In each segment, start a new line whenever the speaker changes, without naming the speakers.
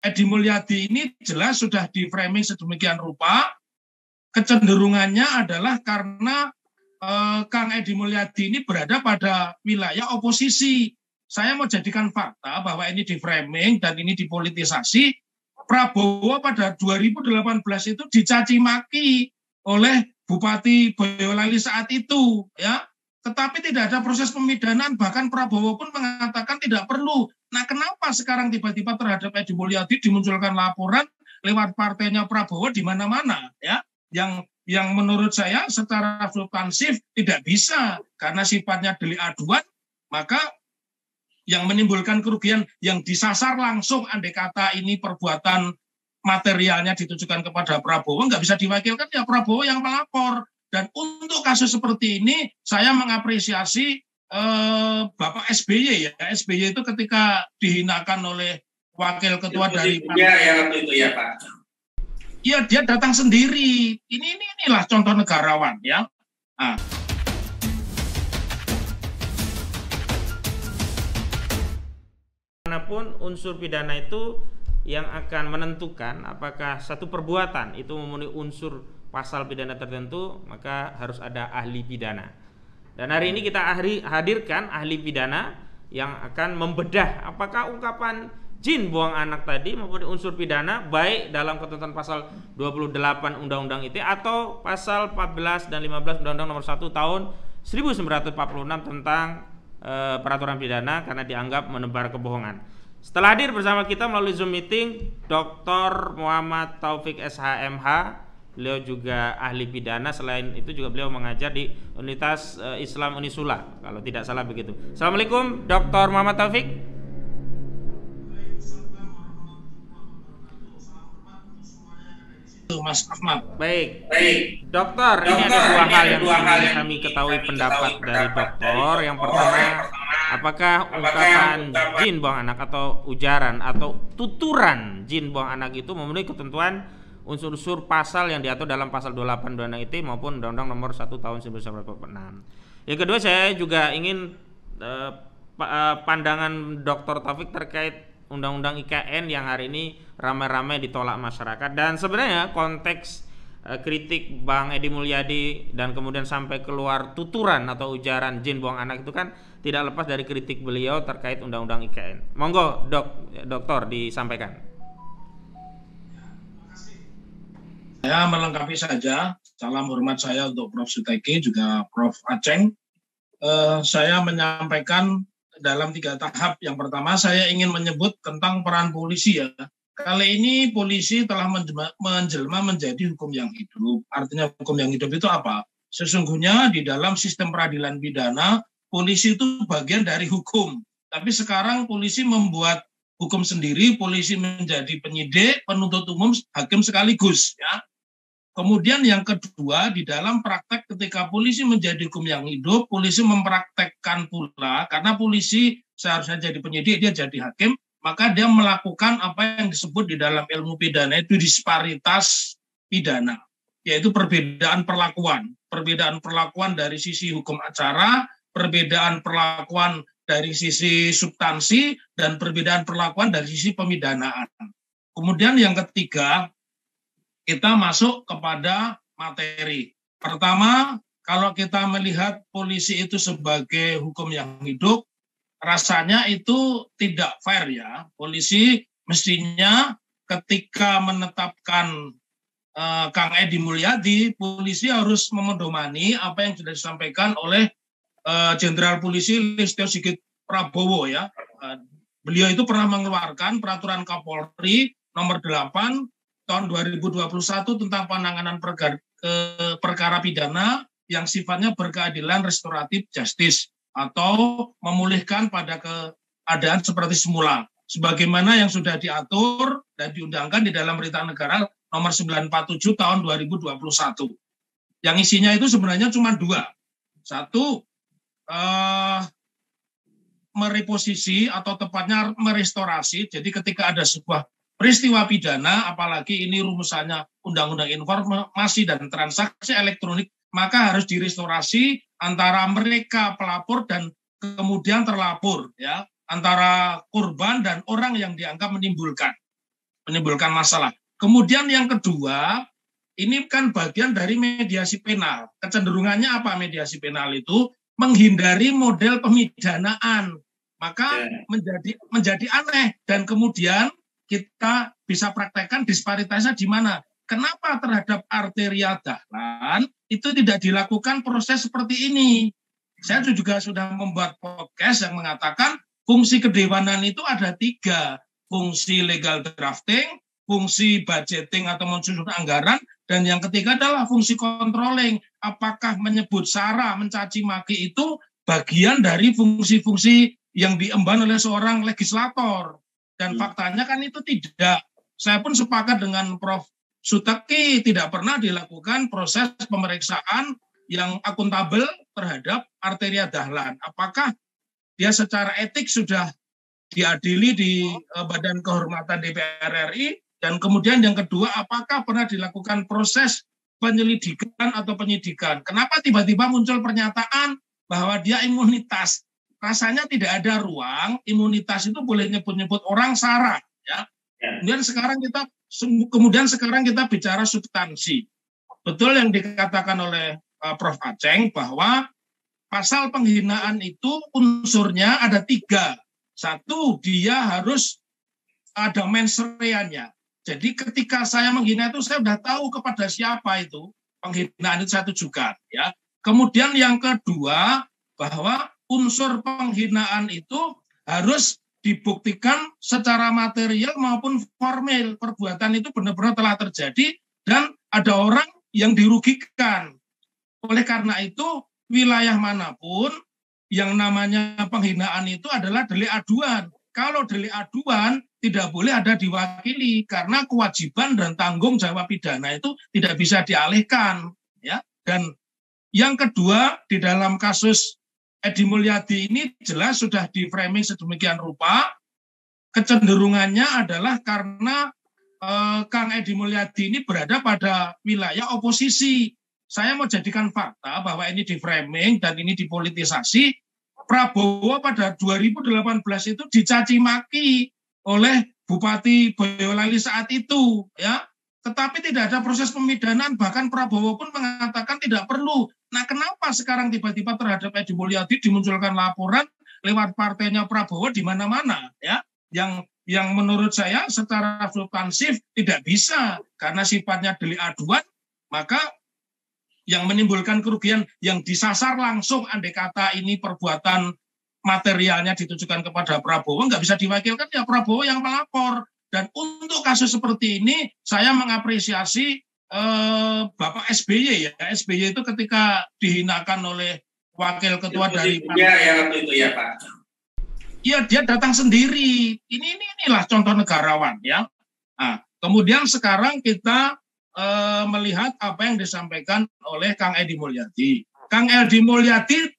Edi Mulyadi ini jelas sudah di framing sedemikian rupa, kecenderungannya adalah karena Kang Edi Mulyadi ini berada pada wilayah oposisi. Saya mau jadikan fakta bahwa ini di framing dan ini dipolitisasi. Prabowo pada 2018 itu dicaci maki oleh Bupati Boyolali saat itu, ya. Tetapi tidak ada proses pemidanaan, bahkan Prabowo pun mengatakan tidak perlu. Nah, kenapa sekarang tiba-tiba terhadap Edi Mulyadi dimunculkan laporan lewat partainya Prabowo di mana-mana, ya? Yang menurut saya secara substansif tidak bisa karena sifatnya delik aduan, maka yang menimbulkan kerugian yang disasar langsung andai kata ini perbuatan materialnya ditujukan kepada Prabowo, nggak bisa diwakilkan ya Prabowo yang melapor. Dan untuk kasus seperti ini, saya mengapresiasi Bapak SBY ya. SBY itu ketika dihinakan oleh wakil ketua dari
waktu itu ya Pak.
Iya, dia datang sendiri. Inilah contoh negarawan ya. Nah.
Manapun unsur pidana itu yang akan menentukan apakah satu perbuatan itu memenuhi unsur pasal pidana tertentu, maka harus ada ahli pidana. Dan hari ini kita hadirkan ahli pidana yang akan membedah apakah ungkapan jin buang anak tadi memenuhi unsur pidana baik dalam ketentuan pasal 28 Undang-Undang ITE atau pasal 14 dan 15 Undang-Undang Nomor 1 Tahun 1946 tentang peraturan pidana karena dianggap menebar kebohongan. Setelah hadir bersama kita melalui Zoom meeting Dr. Muhammad Taufik SHMH. Beliau juga ahli pidana, selain itu juga beliau mengajar di Universitas Islam Unisula kalau tidak salah begitu. Assalamualaikum Dr. Muhammad Taufik.
Mas Ahmad.
Baik. Dokter, ini ada dua hal yang ingin kami ketahui pendapat dari dokter. Yang pertama, apakah ungkapan jin buang anak atau ujaran atau tuturan jin buang anak itu memenuhi ketentuan unsur-unsur pasal yang diatur dalam pasal 28 Undang-Undang ITE maupun Undang-Undang Nomor 1 Tahun 1946. Yang kedua, saya juga ingin pandangan Dr. Taufik terkait Undang-Undang IKN yang hari ini ramai-ramai ditolak masyarakat, dan sebenarnya konteks kritik Bang Edi Mulyadi dan kemudian sampai keluar tuturan atau ujaran jin buang anak itu kan tidak lepas dari kritik beliau terkait Undang-Undang IKN. Monggo dokter disampaikan.
Saya melengkapi saja, salam hormat saya untuk Prof. Suteki juga Prof. Aceng. Saya menyampaikan dalam 3 tahap. Yang pertama saya ingin menyebut tentang peran polisi ya. Kali ini polisi telah menjelma menjadi hukum yang hidup. Artinya hukum yang hidup itu apa? Sesungguhnya di dalam sistem peradilan pidana, polisi itu bagian dari hukum. Tapi sekarang polisi membuat hukum sendiri, polisi menjadi penyidik, penuntut umum, hakim sekaligus ya. Kemudian yang kedua, di dalam praktek ketika polisi menjadi hukum yang hidup, polisi mempraktekkan pula, karena polisi seharusnya jadi penyidik, dia jadi hakim, maka dia melakukan apa yang disebut di dalam ilmu pidana itu disparitas pidana, yaitu perbedaan perlakuan dari sisi hukum acara, perbedaan perlakuan dari sisi substansi, dan perbedaan perlakuan dari sisi pemidanaan. Kemudian yang ketiga, kita masuk kepada materi. Pertama, kalau kita melihat polisi itu sebagai hukum yang hidup, rasanya itu tidak fair ya. Polisi mestinya ketika menetapkan Kang Edi Mulyadi, polisi harus memedomani apa yang sudah disampaikan oleh Jenderal Polisi Listio Sigit Prabowo ya. Beliau itu pernah mengeluarkan peraturan Kapolri nomor 8 tahun 2021 tentang penanganan perkara pidana yang sifatnya berkeadilan restoratif justice atau memulihkan pada keadaan seperti semula sebagaimana yang sudah diatur dan diundangkan di dalam Berita Negara nomor 947 tahun 2021. Yang isinya itu sebenarnya cuma 2. Satu, mereposisi atau tepatnya merestorasi. Jadi ketika ada sebuah peristiwa pidana, apalagi ini rumusannya Undang-Undang Informasi dan Transaksi Elektronik, maka harus direstorasi antara mereka pelapor dan kemudian terlapor, ya, antara korban dan orang yang dianggap menimbulkan. menimbulkan masalah. Kemudian yang kedua, ini kan bagian dari mediasi penal. Kecenderungannya apa mediasi penal itu? Menghindari model pemidanaan. Maka menjadi aneh, dan kemudian kita bisa praktekkan disparitasnya di mana? Kenapa terhadap arteria dahlan itu tidak dilakukan proses seperti ini? Saya juga sudah membuat podcast yang mengatakan fungsi kedewanan itu ada 3. Fungsi legal drafting, fungsi budgeting atau mensusun anggaran, dan yang ketiga adalah fungsi controlling. Apakah menyebut sara, mencaci maki itu bagian dari fungsi-fungsi yang diemban oleh seorang legislator? Dan faktanya kan itu tidak. Saya pun sepakat dengan Prof. Suteki, tidak pernah dilakukan proses pemeriksaan yang akuntabel terhadap arteria dahlan. Apakah dia secara etik sudah diadili di Badan Kehormatan DPR RI, dan kemudian yang kedua, apakah pernah dilakukan proses penyelidikan atau penyidikan? Kenapa tiba-tiba muncul pernyataan bahwa dia imunitas? Rasanya tidak ada ruang, imunitas itu boleh nyebut-nyebut orang sara, ya. Kemudian sekarang kita bicara substansi. Betul yang dikatakan oleh Prof. Aceng bahwa pasal penghinaan itu unsurnya ada 3. 1, dia harus ada mens reanya. Jadi ketika saya menghina itu saya sudah tahu kepada siapa itu penghinaan itu saya tujukan, ya. Kemudian yang kedua, bahwa unsur penghinaan itu harus dibuktikan secara material maupun formil. Perbuatan itu benar-benar telah terjadi dan ada orang yang dirugikan. Oleh karena itu, wilayah manapun yang namanya penghinaan itu adalah delik aduan. Kalau delik aduan tidak boleh ada diwakili karena kewajiban dan tanggung jawab pidana itu tidak bisa dialihkan, ya. Dan yang kedua, di dalam kasus Edi Mulyadi ini jelas sudah di framing sedemikian rupa, kecenderungannya adalah karena Kang Edi Mulyadi ini berada pada wilayah oposisi. Saya mau jadikan fakta bahwa ini di framing dan ini dipolitisasi. Prabowo pada 2018 itu dicaci maki oleh Bupati Boyolali saat itu, ya. Tetapi tidak ada proses pemidanaan, bahkan Prabowo pun mengatakan tidak perlu. Nah, kenapa sekarang tiba-tiba terhadap Edi Mulyadi dimunculkan laporan lewat partainya Prabowo di mana-mana, ya? Yang menurut saya secara substansif tidak bisa karena sifatnya delik aduan, maka yang menimbulkan kerugian yang disasar langsung, andai kata ini perbuatan materialnya ditujukan kepada Prabowo, nggak bisa diwakilkan ya Prabowo yang melapor. Dan untuk kasus seperti ini, saya mengapresiasi Bapak SBY, ya. SBY itu ketika dihinakan oleh wakil ketua dari
waktu itu ya Pak.
Iya, dia datang sendiri. Inilah contoh negarawan, ya. Nah, kemudian sekarang kita melihat apa yang disampaikan oleh Kang Edi Mulyadi. Kang Edi Mulyadi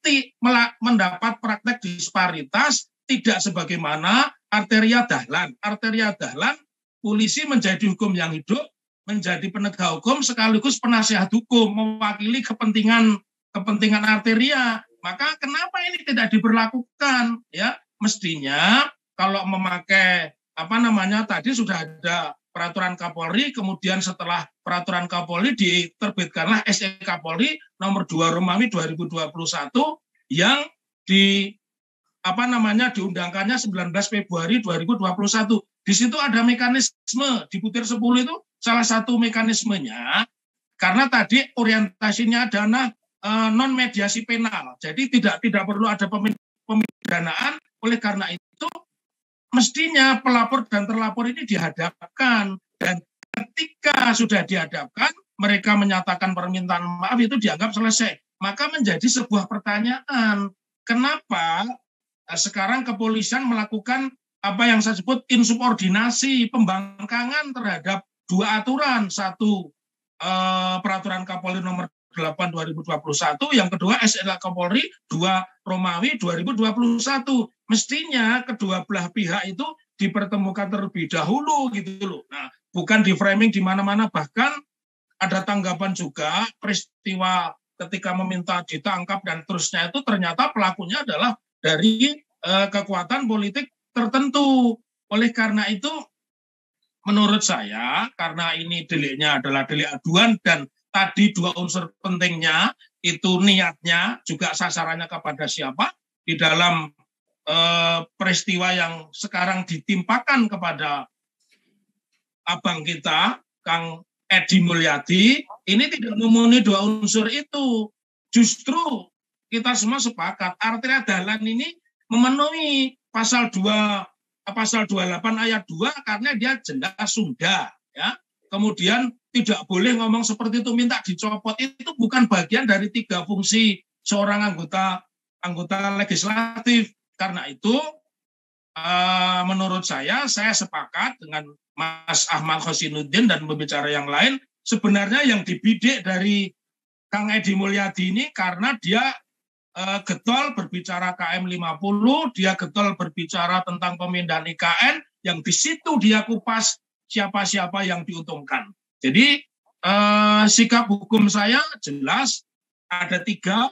mendapat praktek disparitas tidak sebagaimana arteria dahlan. Arteria dahlan, polisi menjadi hukum yang hidup, menjadi penegak hukum sekaligus penasihat hukum, mewakili kepentingan arteria. Maka kenapa ini tidak diberlakukan? Ya, mestinya kalau memakai tadi sudah ada peraturan Kapolri, kemudian setelah peraturan Kapolri diterbitkanlah SE Kapolri nomor 2 Romawi 2021 yang diundangkannya 19 Februari 2021. Di situ ada mekanisme, di butir 10 itu salah satu mekanismenya, karena tadi orientasinya adalah non mediasi penal. Jadi tidak perlu ada pemidanaan. Oleh karena itu mestinya pelapor dan terlapor ini dihadapkan, dan ketika sudah dihadapkan mereka menyatakan permintaan maaf itu dianggap selesai. Maka menjadi sebuah pertanyaan, kenapa sekarang kepolisian melakukan apa yang saya sebut insubordinasi, pembangkangan terhadap 2 aturan. Satu, peraturan Kapolri nomor 8 2021, yang kedua SE Kapolri 2 Romawi 2021. Mestinya kedua belah pihak itu dipertemukan terlebih dahulu gitu loh. Nah, bukan di framing di mana-mana. Bahkan ada tanggapan juga peristiwa ketika meminta ditangkap dan terusnya itu ternyata pelakunya adalah dari kekuatan politik tertentu. Oleh karena itu menurut saya karena ini deliknya adalah delik aduan dan tadi dua unsur pentingnya itu niatnya juga sasarannya kepada siapa di dalam peristiwa yang sekarang ditimpakan kepada abang kita Kang Edi Mulyadi ini tidak memenuhi dua unsur itu. Justru kita semua sepakat artinya dahlan ini memenuhi pasal 28 ayat 2 karena dia jelas Sunda ya. Kemudian tidak boleh ngomong seperti itu minta dicopot, itu bukan bagian dari 3 fungsi seorang anggota legislatif. Karena itu menurut saya sepakat dengan Mas Ahmad Khosinuddin dan pembicara yang lain, sebenarnya yang dibidik dari Kang Edi Mulyadi ini karena dia getol berbicara KM 50, dia getol berbicara tentang pemindahan IKN, yang di situ dia kupas siapa-siapa yang diuntungkan. Jadi sikap hukum saya jelas ada 3,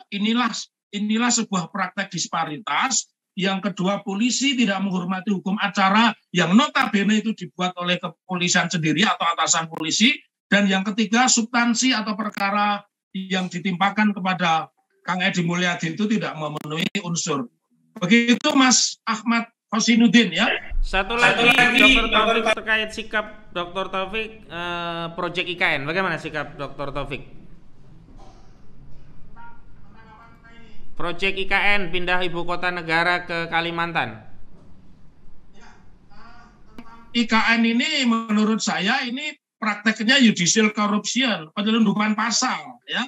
inilah sebuah praktek disparitas. Yang kedua, polisi tidak menghormati hukum acara yang notabene itu dibuat oleh kepolisian sendiri atau atasan polisi. Dan yang ketiga, substansi atau perkara yang ditimpakan kepada Kang Edi Mulyadi itu tidak memenuhi unsur. Begitu Mas Ahmad Khosinuddin ya.
Satu lagi Dr. Taufik terkait sikap Dr. Taufik proyek IKN. Bagaimana sikap Dr. Taufik? Proyek IKN pindah ibu kota negara ke Kalimantan.
IKN ini menurut saya ini prakteknya judicial corruption, penyelundupan pasal ya.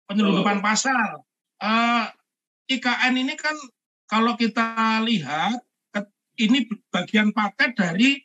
Penyelundupan pasal. IKN ini kan kalau kita lihat ini bagian paket dari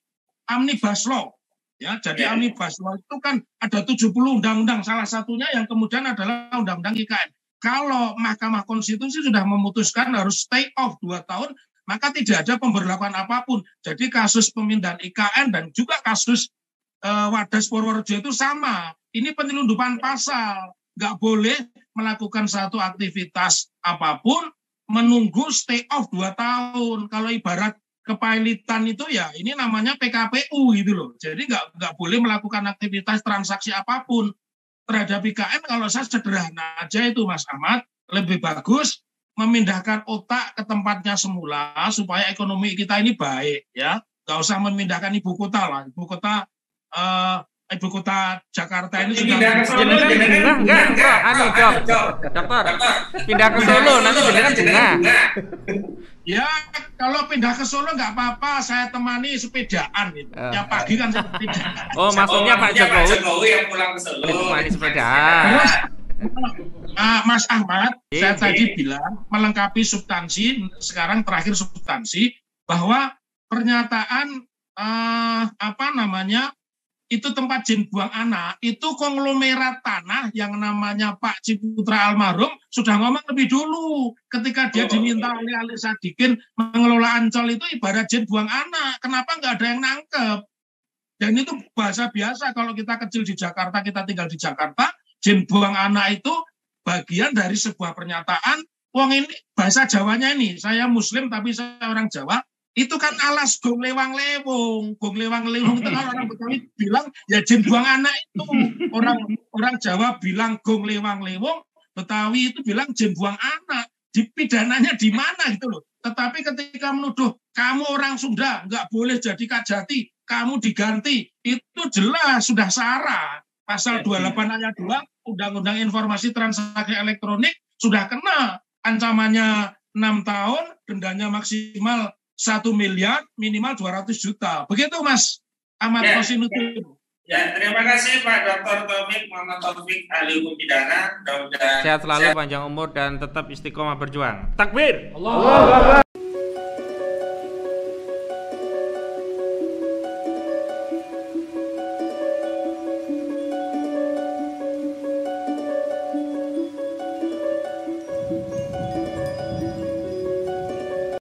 Omnibus Law ya. Jadi Omnibus Law itu kan ada 70 undang-undang, salah satunya yang kemudian adalah undang-undang IKN. Kalau Mahkamah Konstitusi sudah memutuskan harus stay off 2 tahun, maka tidak ada pemberlakuan apapun. Jadi kasus pemindahan IKN dan juga kasus Wadas Purworejo itu sama. Ini penyelundupan pasal. Nggak boleh melakukan satu aktivitas apapun menunggu stay off 2 tahun. Kalau ibarat kepailitan itu ya ini namanya PKPU gitu loh. Jadi nggak boleh melakukan aktivitas transaksi apapun. Terhadap IKN kalau saya sederhana aja itu Mas Ahmad, lebih bagus memindahkan otak ke tempatnya semula supaya ekonomi kita ini baik ya. Nggak usah memindahkan ibu kota lah. Ibu kota Jakarta ini sudah
pindah ke Solo nanti beneran bunga.
Ya kalau pindah ke Solo nggak apa-apa, saya temani sepedaan gitu. Ya pagi kan seperti
Oh maksudnya Pak Jokowi
yang pulang ke Solo
temani sepedaan.
Terus Mas Ahmad, saya tadi bilang melengkapi substansi, sekarang terakhir substansi bahwa pernyataan itu tempat jin buang anak, itu konglomerat tanah yang namanya Pak Ciputra almarhum sudah ngomong lebih dulu ketika dia diminta oleh Ali Sadikin mengelola Ancol itu ibarat jin buang anak. Kenapa nggak ada yang nangkep? Dan itu bahasa biasa kalau kita kecil di Jakarta, kita tinggal di Jakarta, jin buang anak itu bagian dari sebuah pernyataan. Wong ini bahasa Jawanya ini, saya Muslim tapi saya orang Jawa. Itu kan alas gong lewang lewong itu kalau orang Betawi bilang ya jin buang anak itu. Orang Jawa bilang gong lewang lewong, Betawi itu bilang jin buang anak. Dipidananya di mana gitu loh. Tetapi ketika menuduh kamu orang Sunda nggak boleh jadi Kajati, kamu diganti, itu jelas sudah sara. Pasal 28 ayat 2 Undang-Undang Informasi Transaksi Elektronik sudah kena ancamannya 6 tahun, dendanya maksimal 1 miliar, minimal 200 juta. Begitu Mas Ahmad Khosinuddin.
Ya, terima kasih Pak Dr. Taufik Muhammad Taufik, ahli hukum pidana.
Sehat selalu, panjang umur dan tetap istiqomah berjuang. Takbir.
Allahu Akbar.